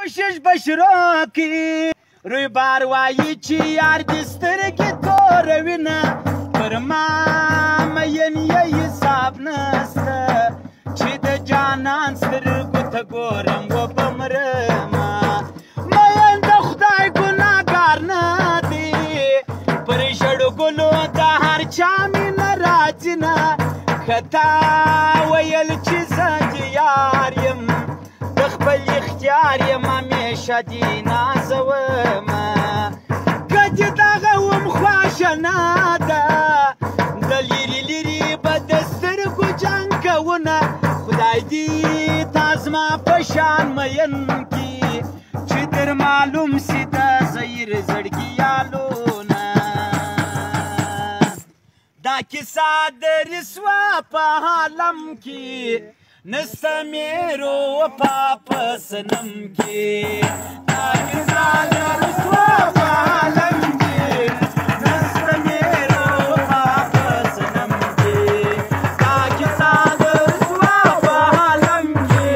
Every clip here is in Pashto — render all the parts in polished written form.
کوشش بشرو کی روی بار وایي چې یار دې سترګې توروینه پر ما مین یې حساب نسته چې د جانان سترګو ته ګورم وبمرمه مین د خدای ګناهګار نه دی پر ژړو ګلو د هر چا مینه راځي نه که تا ویل چې زه دې یار یم د خپل اختیار یم همیشه دې نازومه که دې دغه وم خوښه نه ده د لرې لرې به د سترګو جنګ کوونه خدای دې تا زما په شان مین کي چې در معلوم سي د زیر زړګیالونه دا کیسه د رسوا په عالم کې نسته میرو وفا په صنم کې دا کیسه د رسوا په عالم کې نسته میرو وفا په صنم کې دا کیسه د رسوا په عالم کې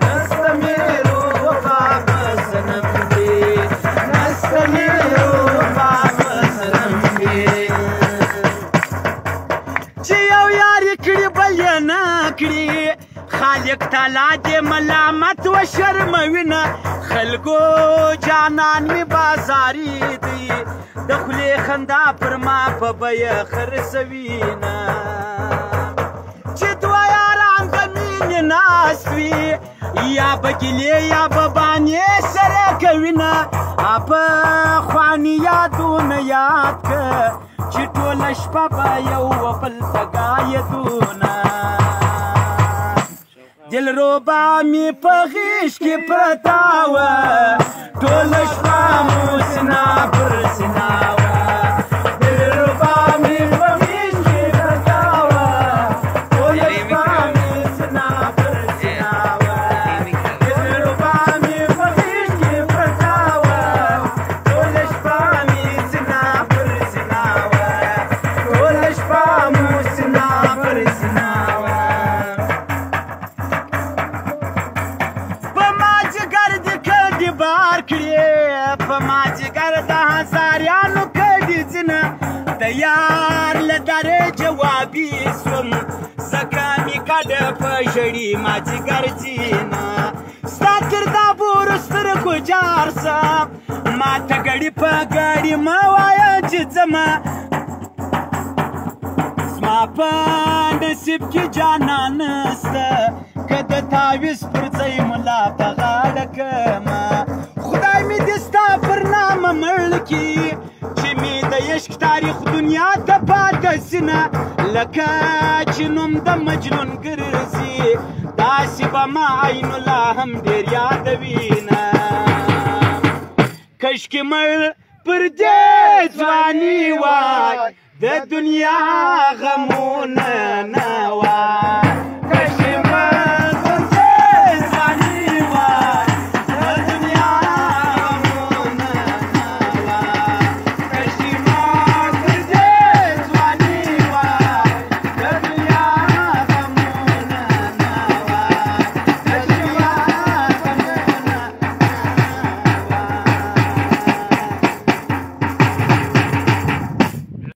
نسته میرو وفا په صنم کې نسته میرو وفا په صنم کې چې یو یار یې کړي بل یې نه کړي خالق تعالی دې ملامت و شرموینه خلکو جانان می بازاري دی د خولې خندا پر ما په بیه خرڅوینه چې دوه یاران د مینې ناست وي یا به ګیلې یا به بانې سره کوینه په خواني یادونه یاد که چې ټوله شپه به یو بل ته ګایدونه دلربا می په غیږ کې پرته وه ټوله شپه مو سینه پر سینه وه دلربا می په غیږ کې پرته وه ټوله شپه مو سینه پر سینه وه دلربا می په غیږ کې پرته وه ټوله شپه مې سینه پر سینه وه ټوله شپه مو سینه پر سینه وه بار کړې په ما جګر د هزاریانو کډې ځینه د یار له درې جوابي سوم ځکه مې کډه په ژړي ما جګر ځینه ستا تر دا بورو سترګو جار سه ما ته ګړي په ګړي مه وایه چې ځمه زما په نصیب کې جانان نسته که د تعویض پر ځای ملا په غاړه کړمه خدای مې دې ستا پر نامه مړ کړي چې مې د عشق تاریخ دنیا ته پاته سي نه لکه چې نوم د مجنون ګرځي داسې به ما عین الله هم ډېر یادوینه کشکې مړ پر دې ځواني وای د دنیا غمونه نه وای